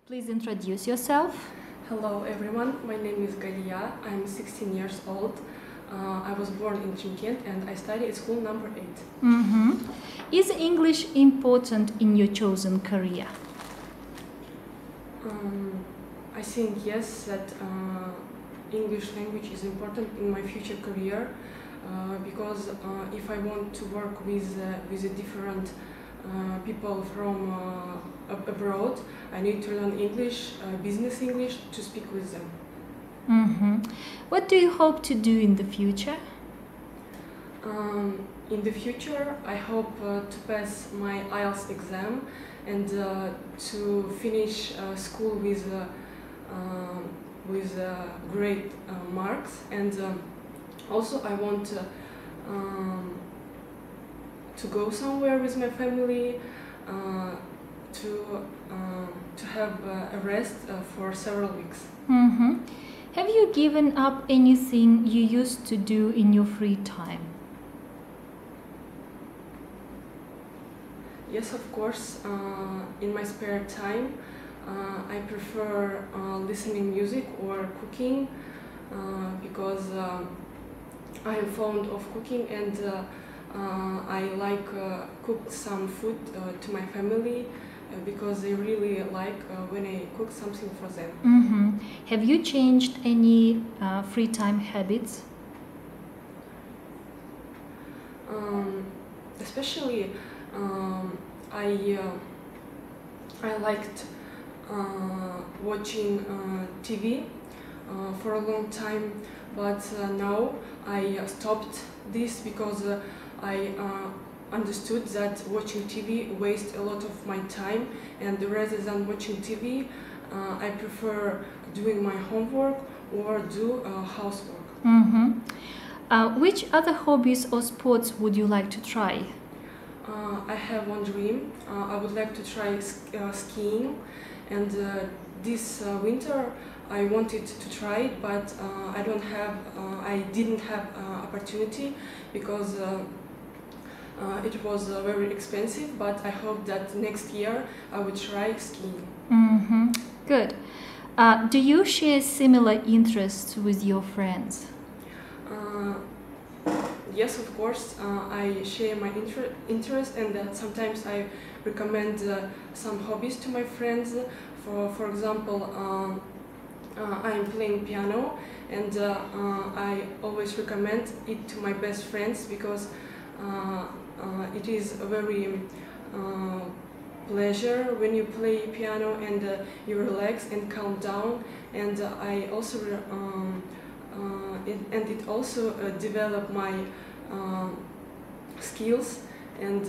Please introduce yourself. Hello everyone, my name is Galia, I'm 16 years old. I was born in Chimkent and I study at school number 8. Is English important in your chosen career? I think yes, that English language is important in my future career because if I want to work with a different people from abroad, I need to learn English, business English, to speak with them. What do you hope to do in the future? In the future, I hope to pass my IELTS exam and to finish school with great marks. And also, I want to go somewhere with my family, to have a rest for several weeks. Have you given up anything you used to do in your free time? Yes, of course. In my spare time, I prefer listening music or cooking because I am fond of cooking and I like cook some food to my family because they really like when I cook something for them. Have you changed any free time habits? Especially I liked watching TV for a long time, but now I stopped this because I understood that watching TV wastes a lot of my time, and rather than watching TV, I prefer doing my homework or do housework. Which other hobbies or sports would you like to try? I have one dream. I would like to try skiing, and this winter I wanted to try it, but I didn't have opportunity because it was very expensive. But I hope that next year I will try skiing. Good. Do you share similar interests with your friends? Yes, of course. I share my interest, and sometimes I recommend some hobbies to my friends. For example, I am playing piano, and I always recommend it to my best friends because it is a very pleasure when you play piano and you relax and calm down. And I also it also developed my skills, and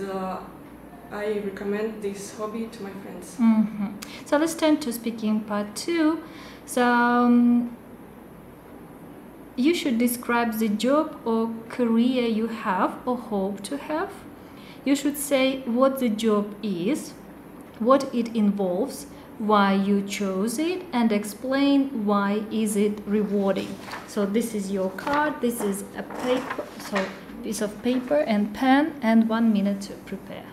I recommend this hobby to my friends. So let's turn to speaking part 2. So you should describe the job or career you have or hope to have. You should say what the job is, what it involves, why you chose it, and explain why is it rewarding. So this is your card, this is a piece of paper and pen, and 1 minute to prepare.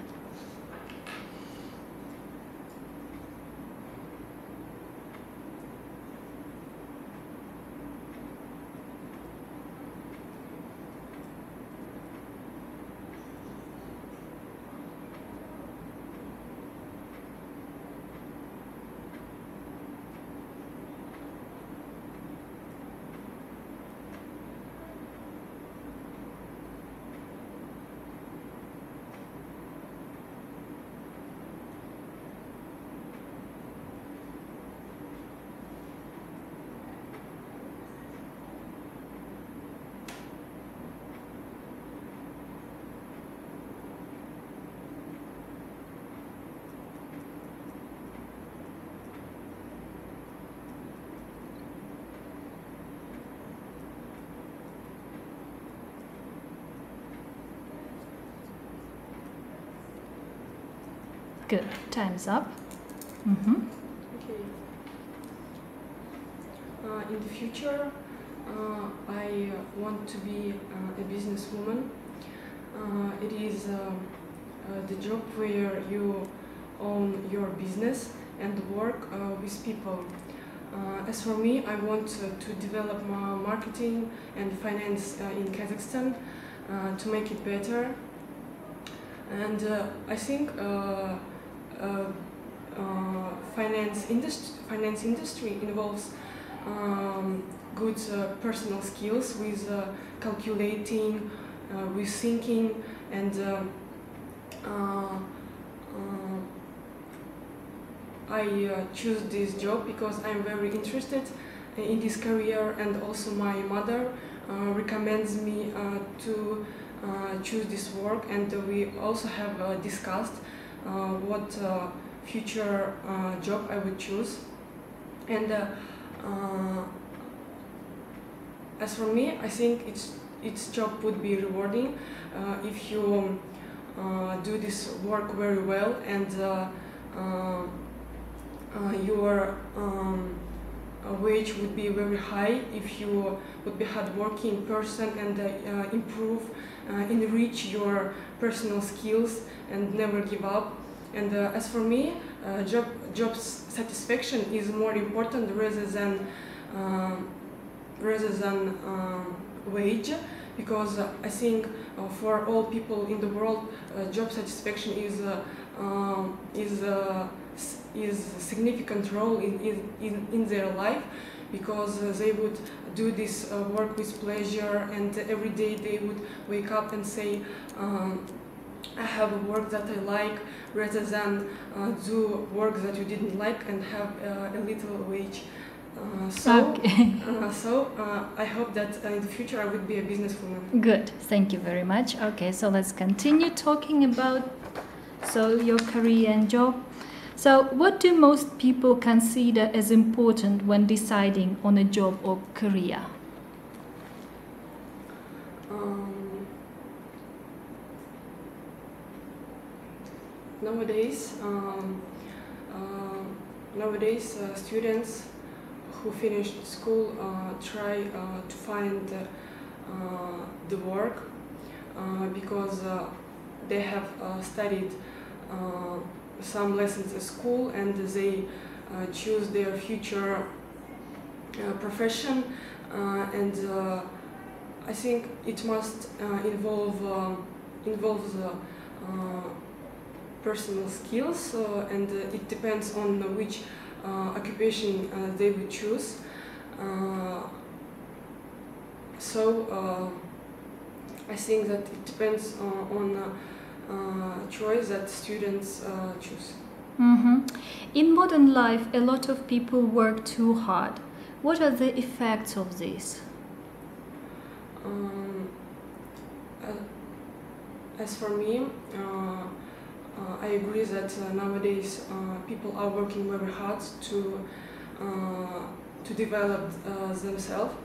Good. Time's up. Okay. In the future, I want to be a businesswoman. It is the job where you own your business and work with people. As for me, I want to develop my marketing and finance in Kazakhstan to make it better. And I think finance industry involves good personal skills with calculating, with thinking, and I choose this job because I'm very interested in this career, and also my mother recommends me to choose this work, and we also have discussed what future job I would choose. And as for me, I think its job would be rewarding if you do this work very well, and your wage would be very high if you would be hardworking person and improve, enrich your personal skills and never give up. And as for me, job satisfaction is more important rather than wage, because I think for all people in the world, job satisfaction is a significant role in their life, because they would do this work with pleasure, and every day they would wake up and say, I have a work that I like, rather than do work that you didn't like and have a little wage. So I hope that in the future I would be a businesswoman. Good, thank you very much. Okay, so let's continue talking about your career and job. So what do most people consider as important when deciding on a job or career? Nowadays, students who finished school try to find the work because they have studied some lessons at school, and they choose their future profession, and I think it must involve personal skills, and it depends on which occupation they would choose. So I think that it depends on choice that students choose. Mm-hmm. In modern life, a lot of people work too hard. What are the effects of this? As for me, I agree that nowadays people are working very hard to develop themselves,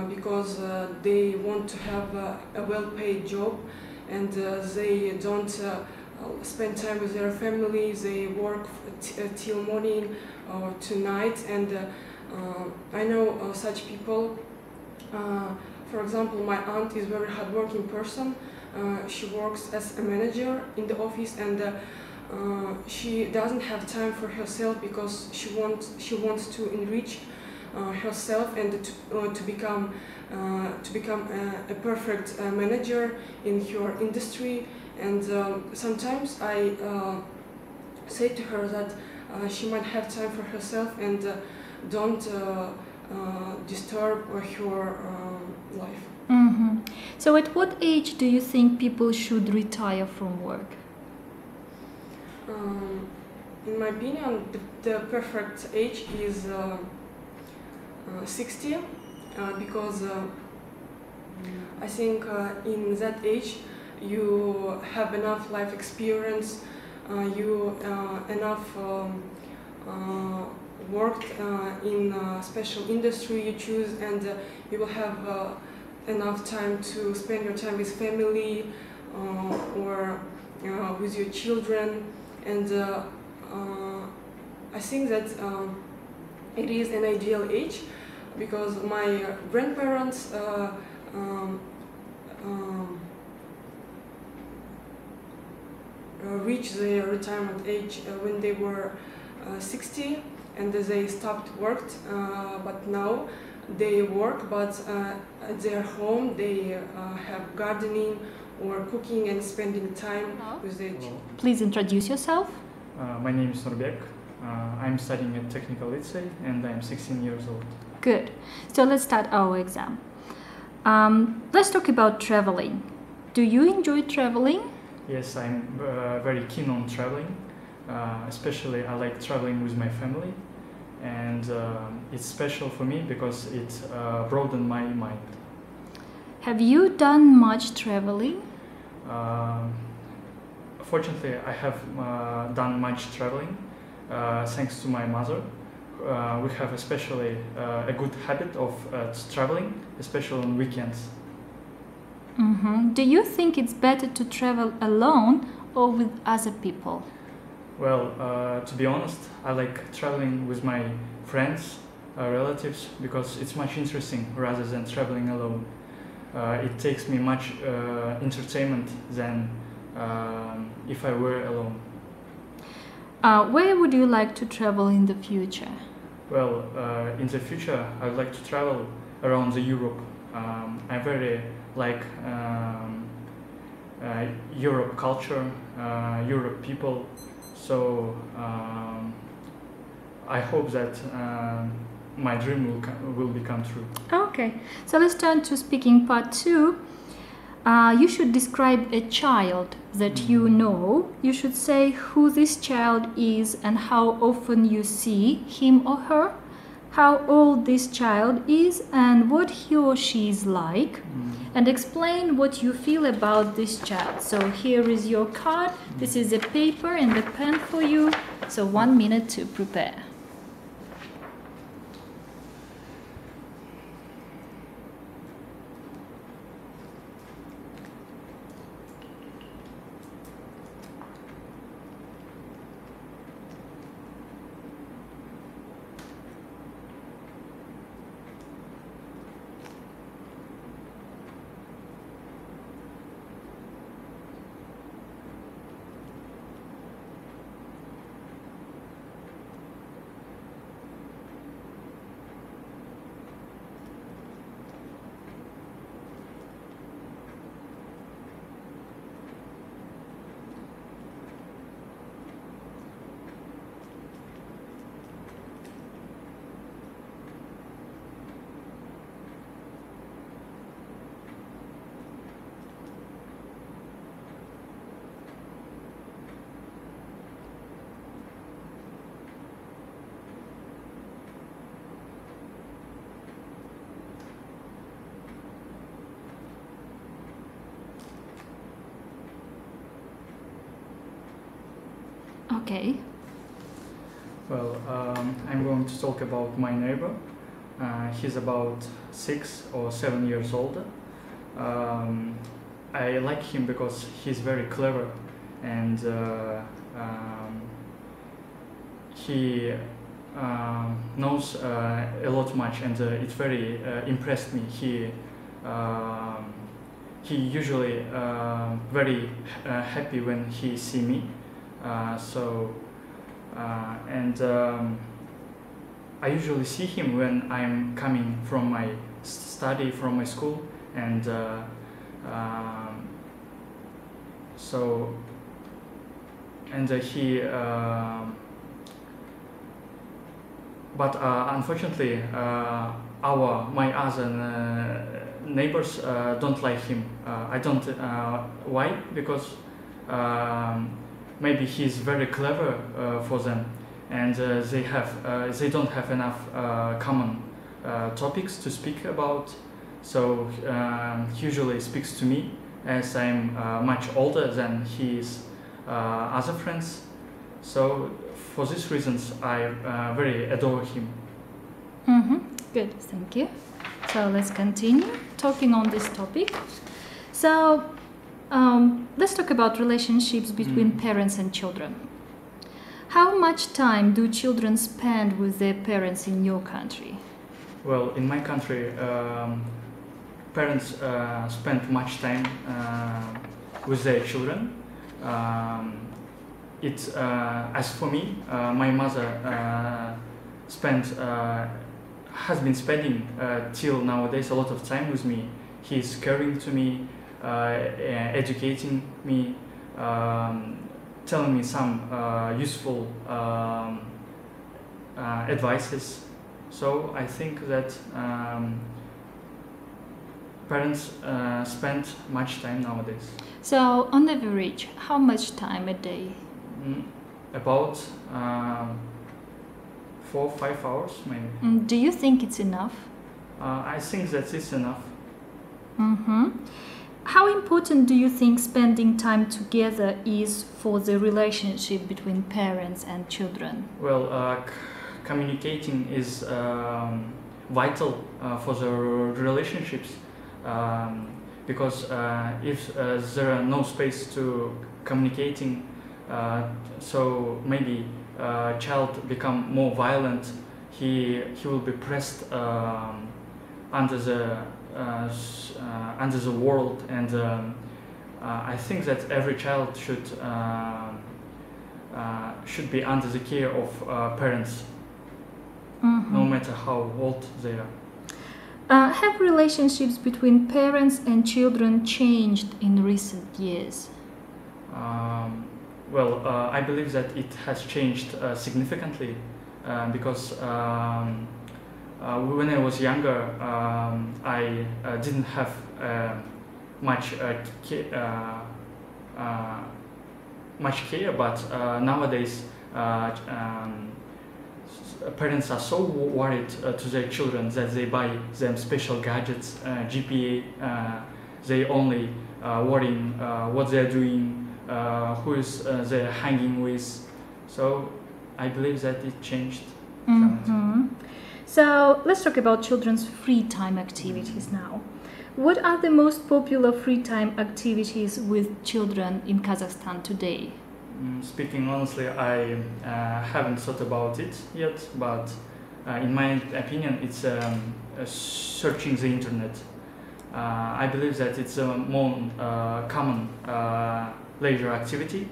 because they want to have a well-paid job, and they don't spend time with their family. They work till morning or tonight, and I know such people. For example, my aunt is a very hardworking person. She works as a manager in the office, and she doesn't have time for herself because she wants to enrich herself and to become a perfect manager in her industry. And sometimes I say to her that she might have time for herself, and don't disturb her life. Mm-hmm. So at what age do you think people should retire from work? In my opinion, the perfect age is 60, because I think in that age you have enough life experience, you enough worked in a special industry you choose, and you will have enough time to spend your time with family or with your children. And I think that it is an ideal age, because my grandparents reached their retirement age when they were 60 and they stopped work, but now they work, but at their home they have gardening or cooking and spending time with their children. Please introduce yourself. My name is Nurbek. I'm studying at Technical Lycée and I'm 16 years old. Good. So let's start our exam. Let's talk about traveling. Do you enjoy traveling? Yes, I'm very keen on traveling. Especially I like traveling with my family, and it's special for me because it broadened my mind. Have you done much traveling? Fortunately, I have done much traveling thanks to my mother. We have especially a good habit of traveling, especially on weekends. Mm-hmm. Do you think it's better to travel alone or with other people? Well, to be honest, I like traveling with my friends, relatives, because it's much interesting rather than traveling alone. It takes me much entertainment than if I were alone. Where would you like to travel in the future? Well, in the future, I would like to travel around the Europe. I very like Europe culture, Europe people. So I hope that my dream will become true. Okay, so let's turn to speaking part 2. You should describe a child that you know. You should say who this child is and how often you see him or her, how old this child is and what he or she is like, and explain what you feel about this child. So here is your card, this is a paper and a pen for you, so 1 minute to prepare. Okay. Well, I'm going to talk about my neighbor. He's about 6 or 7 years older. I like him because he's very clever and he knows a lot much, and it very impressed me. He usually very happy when he see me. I usually see him when I'm coming from my study, from my school, and he. But unfortunately, my other neighbors don't like him. I don't. Why? Because maybe he's very clever for them, and they don't have enough common topics to speak about. So he usually speaks to me, as I'm much older than his other friends. So for these reasons, I very adore him. Good, thank you. So let's continue talking on this topic. So let's talk about relationships between parents and children. How much time do children spend with their parents in your country? Well, in my country, parents spend much time with their children. as for me, my mother has been spending till nowadays a lot of time with me. He's caring to me, educating me, telling me some useful advices. So I think that parents spend much time nowadays. So, on average, how much time a day? About 4 or 5 hours, maybe. Do you think it's enough? I think that it's enough. How important do you think spending time together is for the relationship between parents and children? Well, communicating is vital for the relationships, because if there are no space to communicating, so maybe child become more violent. He will be pressed under the world, and I think that every child should be under the care of parents, no matter how old they are. Have relationships between parents and children changed in recent years? Well, I believe that it has changed significantly, because when I was younger, I didn't have much care, but nowadays parents are so worried to their children that they buy them special gadgets, GPA. They only worrying what they are doing, who is they're hanging with. So I believe that it changed. So let's talk about children's free time activities now. What are the most popular free time activities with children in Kazakhstan today? Speaking honestly, I haven't thought about it yet, but in my opinion, it's searching the internet. I believe that it's a more common leisure activity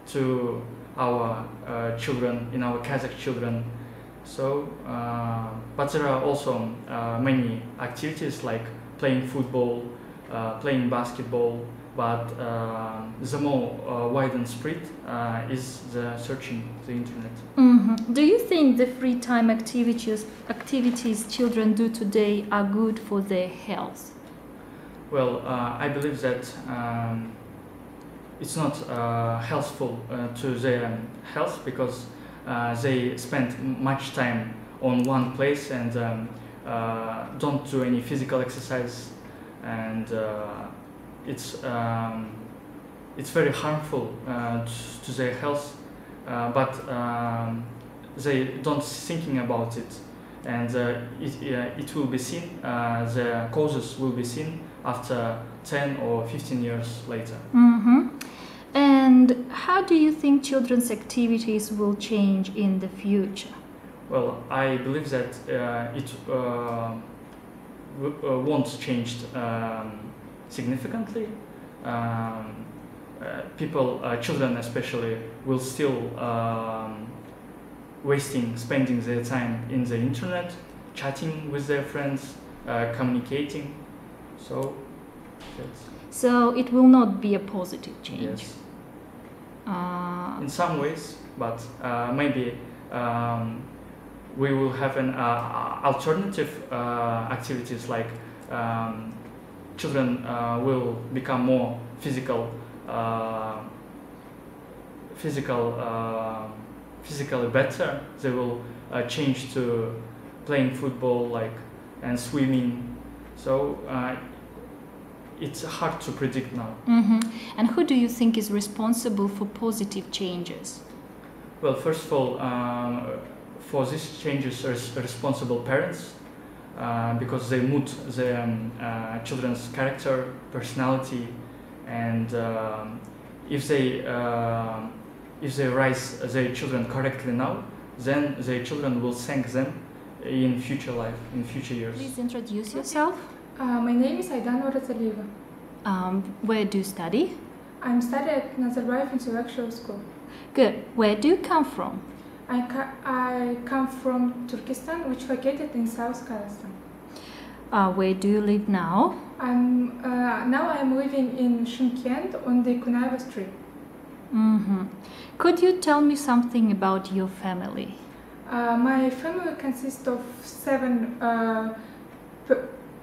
to our children, in our Kazakh children. So, but there are also many activities like playing football, playing basketball, but the more wide and spread is the searching the internet. Do you think the free time activities children do today are good for their health? Well, I believe that it's not healthful to their health, because they spend much time on one place and don't do any physical exercise, and it's very harmful to their health, but they don't thinking about it, and it will be seen, the causes will be seen after 10 or 15 years later. And how do you think children's activities will change in the future? Well, I believe that it won't change significantly. Children especially, will still spending their time in the internet, chatting with their friends, communicating. So it will not be a positive change. Yes. In some ways, but maybe we will have an alternative activities, like children will become more physically better. They will change to playing football, and swimming. So it's hard to predict now. And who do you think is responsible for positive changes? Well, first of all, for these changes are responsible parents, because they mold their children's character, personality, and if they raise their children correctly now, then their children will thank them in future life, in future years. Please introduce yourself. My name is Aidana Orazalieva. Where do you study? I'm studying at Nazarbayev Intellectual School. Good. Where do you come from? I come from Turkestan, which located in South Kazakhstan. Where do you live now? Now I'm living in Shymkent on the Kunaeva Street. Could you tell me something about your family? My family consists of 7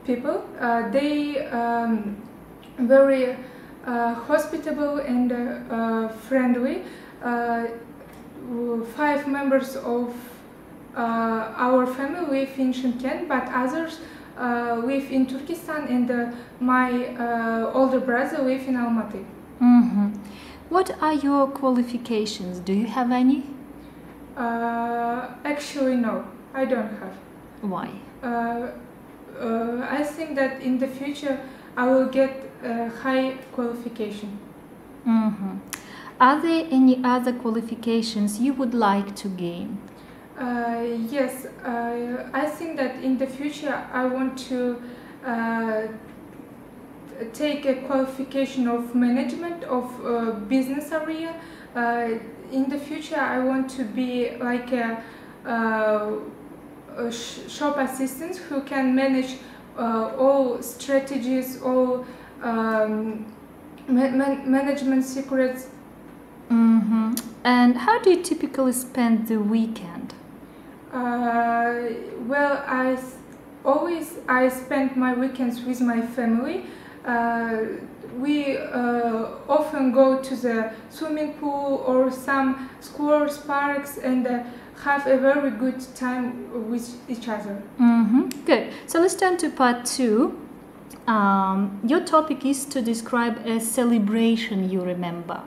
people. They very hospitable and friendly. 5 members of our family live in Shymkent, but others live in Turkestan, and my older brother live in Almaty. What are your qualifications? Do you have any? Actually, no, I don't have. Why? I think that in the future I will get a high qualification. Are there any other qualifications you would like to gain? Yes, I think that in the future I want to take a qualification of management of business area. In the future I want to be like a shop assistant who can manage all strategies, all management secrets. And how do you typically spend the weekend? Well, I spend my weekends with my family. We often go to the swimming pool or some schools, parks, and have a very good time with each other. Good. So let's turn to part 2. Your topic is to describe a celebration you remember.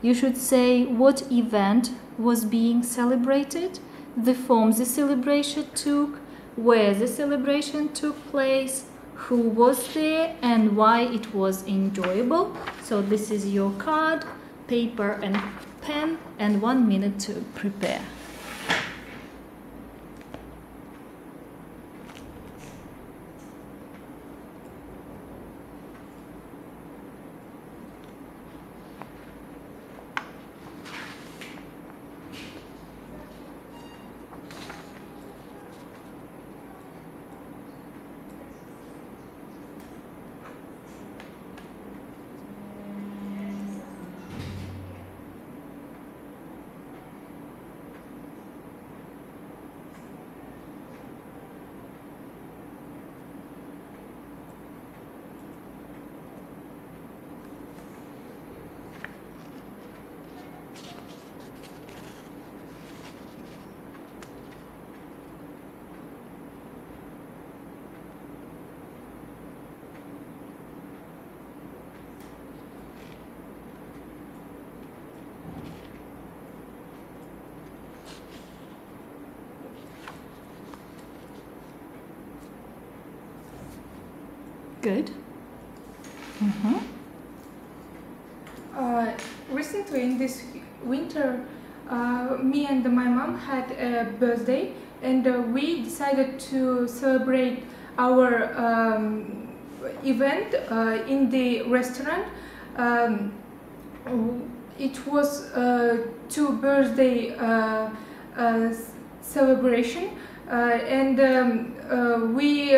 You should say what event was being celebrated, the form the celebration took, where the celebration took place, who was there, and why it was enjoyable. So this is your card, paper and pen, and 1 minute to prepare. Good. Recently, in this winter, me and my mom had a birthday, and we decided to celebrate our event in the restaurant. It was 2 birthday celebration, and we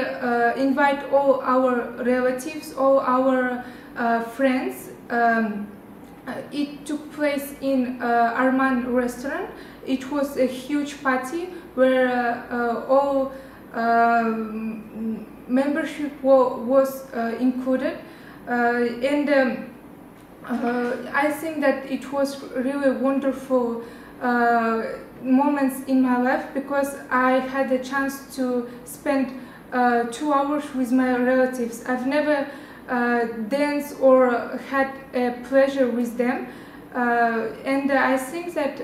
invite all our relatives, all our friends. It took place in Arman restaurant. It was a huge party where all membership was included, and I think that it was really wonderful moments in my life, because I had a chance to spend 2 hours with my relatives. I've never danced or had a pleasure with them, and I think that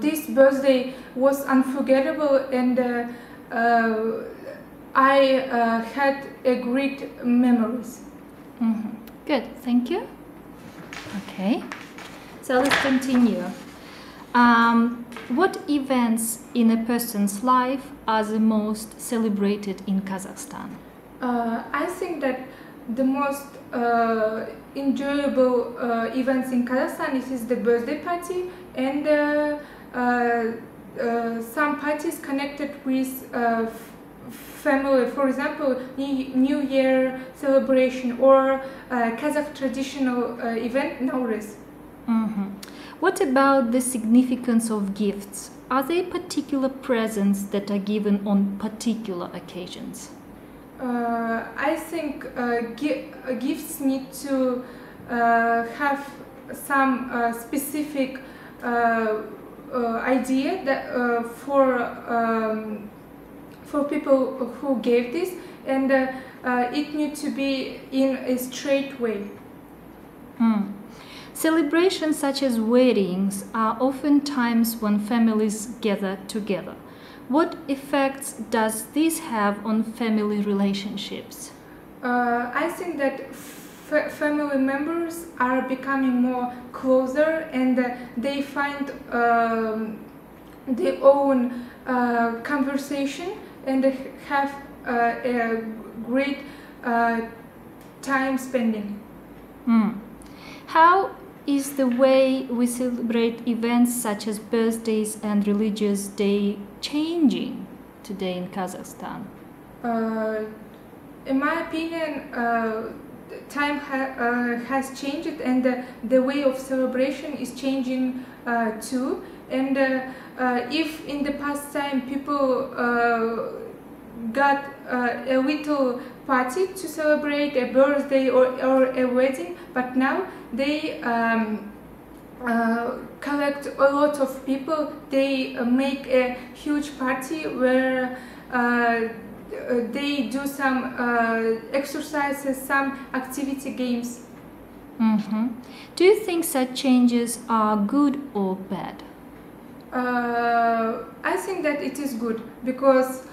this birthday was unforgettable, and I had a great memories. Good, thank you. Okay, so let's continue. What events in a person's life are the most celebrated in Kazakhstan? I think that the most enjoyable events in Kazakhstan. It is the birthday party and some parties connected with family. For example, New Year celebration or Kazakh traditional event Nowruz. Mm-hmm. What about the significance of gifts? Are there particular presents that are given on particular occasions? I think gifts need to have some specific idea that for people who gave this, and it needs to be in a straight way. Celebrations such as weddings are often times when families gather together. What effects does this have on family relationships? I think that family members are becoming more closer, and they find their own conversation and have a great time spending. How is the way we celebrate events such as birthdays and religious day changing today in Kazakhstan? In my opinion, time has changed, and the way of celebration is changing too. And if in the past time people got a little party to celebrate a birthday or a wedding, but now they collect a lot of people. They make a huge party where they do some exercises, some activity games. Mm-hmm. Do you think such changes are good or bad? I think that it is good because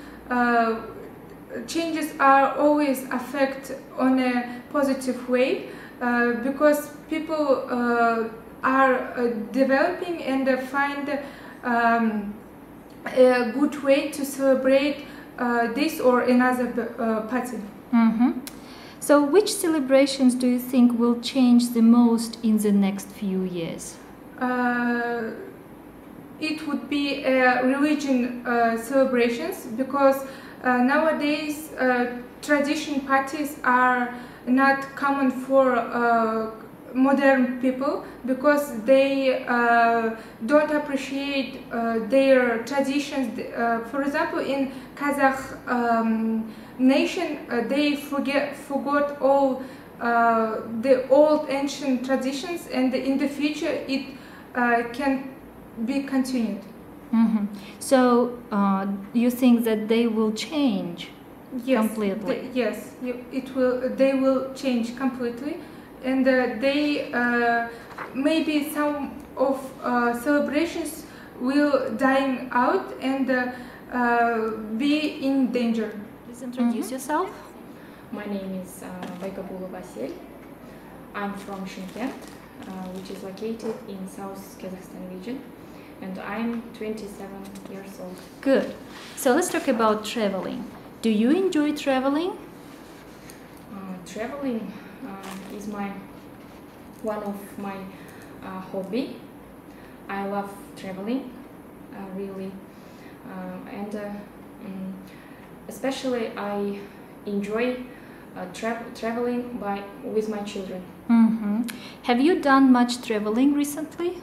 changes are always affect on a positive way because people are developing and find a good way to celebrate this or another party. Mm-hmm. So which celebrations do you think will change the most in the next few years? It would be religion celebrations because nowadays tradition parties are not common for modern people because they don't appreciate their traditions. For example, in Kazakh nation, they forgot all the old ancient traditions, and in the future it can be continued. Mm-hmm. So you think that they will change completely? Yes, it will. They will change completely, and they maybe some of celebrations will dying out and be in danger. Please introduce yourself. My name is Baykabula Vasil. I'm from Shymkent, which is located in South Kazakhstan region, and I'm 27 years old. Good. So let's talk about traveling. Do you enjoy traveling? Traveling is one of my hobby. I love traveling, really, and especially I enjoy traveling with my children. Mm-hmm. Have you done much traveling recently?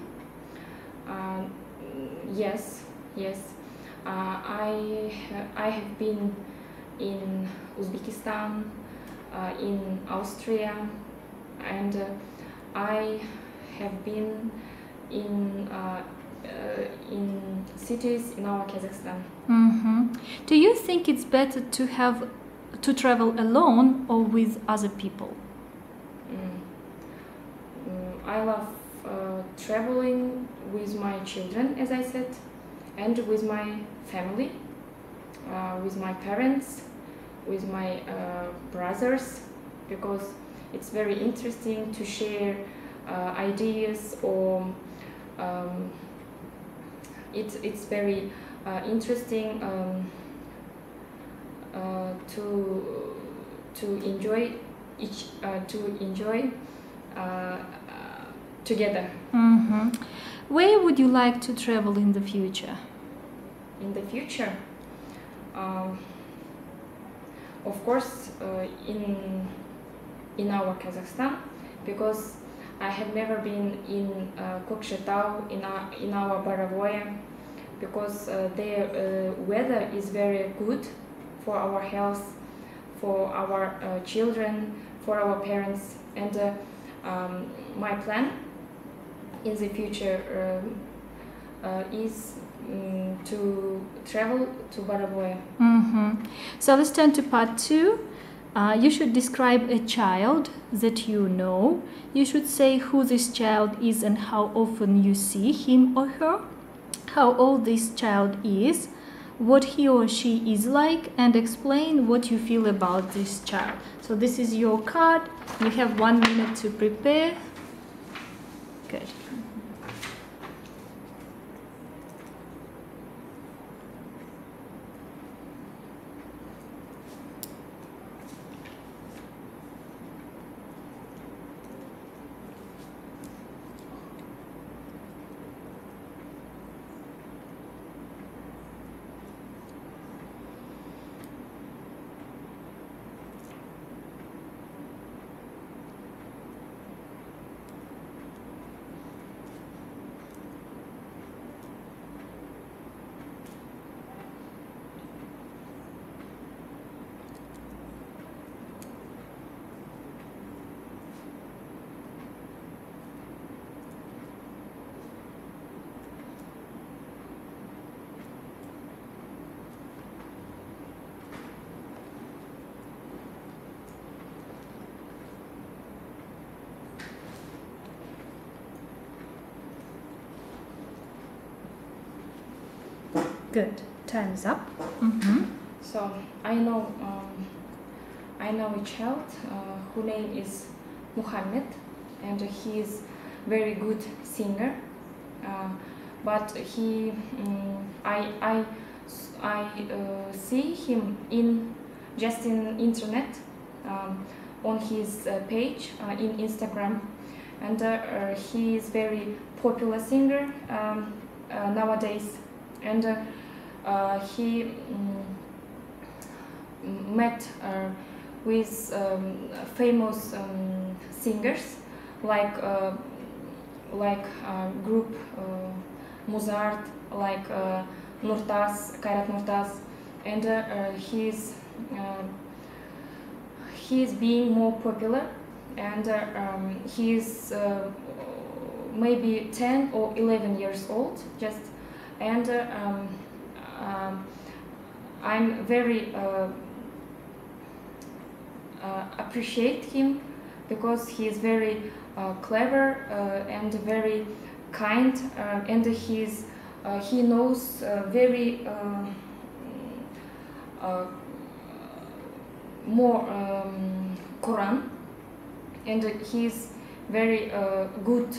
Yes. I have been in Uzbekistan, in Austria, and I have been in cities in our Kazakhstan. Mm-hmm. Do you think it's better to travel alone or with other people? I love traveling with my children, as I said, and with my family, with my parents, with my brothers, because it's very interesting to share ideas, or it's very interesting to enjoy together. Mm-hmm. Where would you like to travel in the future? In the future, of course, in our Kazakhstan, because I have never been in Kokshetau, in our Borovoye, because their weather is very good for our health, for our children, for our parents, and my plan in the future is to travel to Borovoye. Mm-hmm. So let's turn to part 2. You should describe a child that you know. You should say who this child is and how often you see him or her, how old this child is, what he or she is like, and explain what you feel about this child. So this is your card. You have 1 minute to prepare. Good. Good. Time is up. Mm-hmm. So I know a child whose name is Muhammad, and he is very good singer. But I see him just in internet, on his page in Instagram, and he is very popular singer nowadays, and he met with famous singers like group Mozart, like Kairat Nurtas, and he is being more popular, and he is maybe 10 or 11 years old just, and I'm very appreciate him because he is very clever and very kind, and he knows very more Quran, and he is very good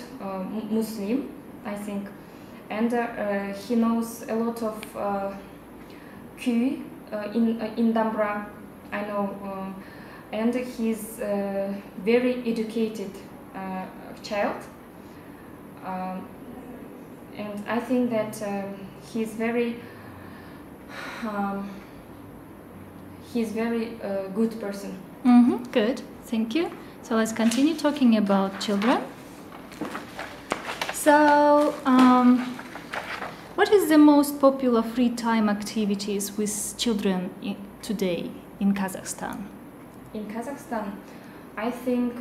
Muslim, I think, and he knows a lot of Q in Dambra, I know, and he's very educated child, and I think that he's very good person. Mm-hmm. Good. Thank you. So let's continue talking about children. So, what is the most popular free time activities with children today in Kazakhstan? In Kazakhstan, I think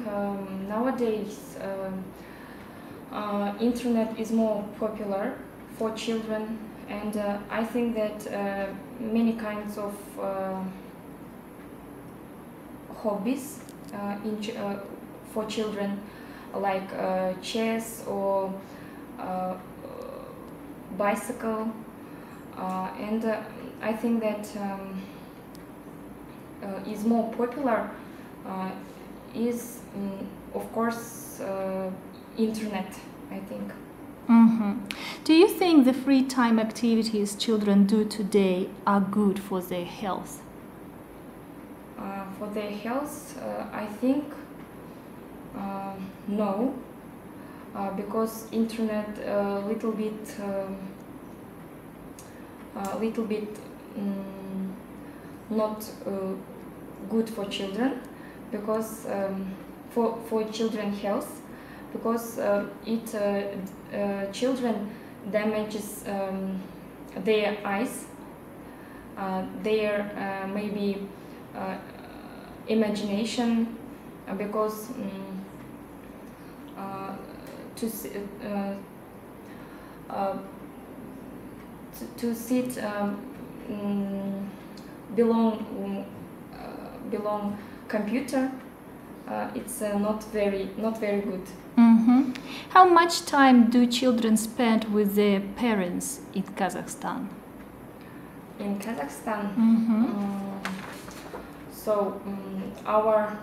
nowadays internet is more popular for children, and I think that many kinds of hobbies for children, like chess or bicycle, and I think that is more popular is of course internet, I think. Mm-hmm. Do you think the free time activities children do today are good for their health? For their health, I think No, because internet little bit not good for children, because for children health, because it children damages their eyes, their maybe imagination, because to sit belong computer, it's not very good. Mm-hmm. How much time do children spend with their parents in Kazakhstan? In Kazakhstan, Mm-hmm. so our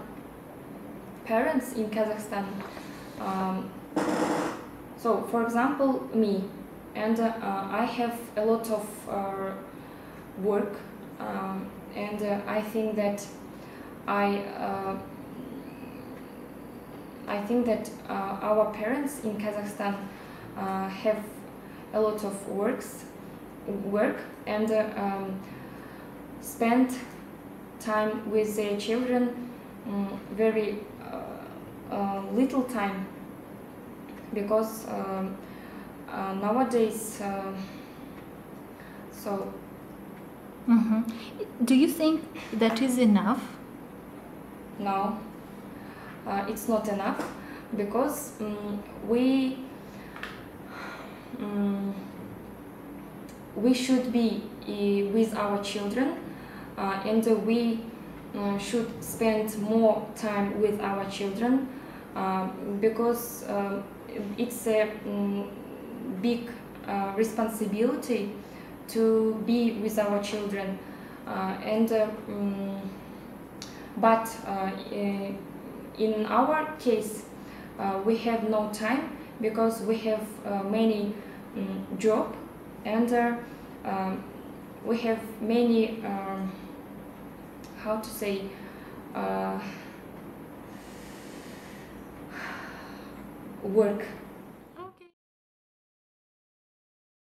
parents in Kazakhstan, so for example me, and I have a lot of work, and I think that I think that our parents in Kazakhstan have a lot of work, and spend time with their children very little time, because nowadays so Mm-hmm. Do you think that is enough? no, it's not enough, because we should be with our children, and we should spend more time with our children, because it's a big responsibility to be with our children, but in our case we have no time, because we have many job, and we have many how to say work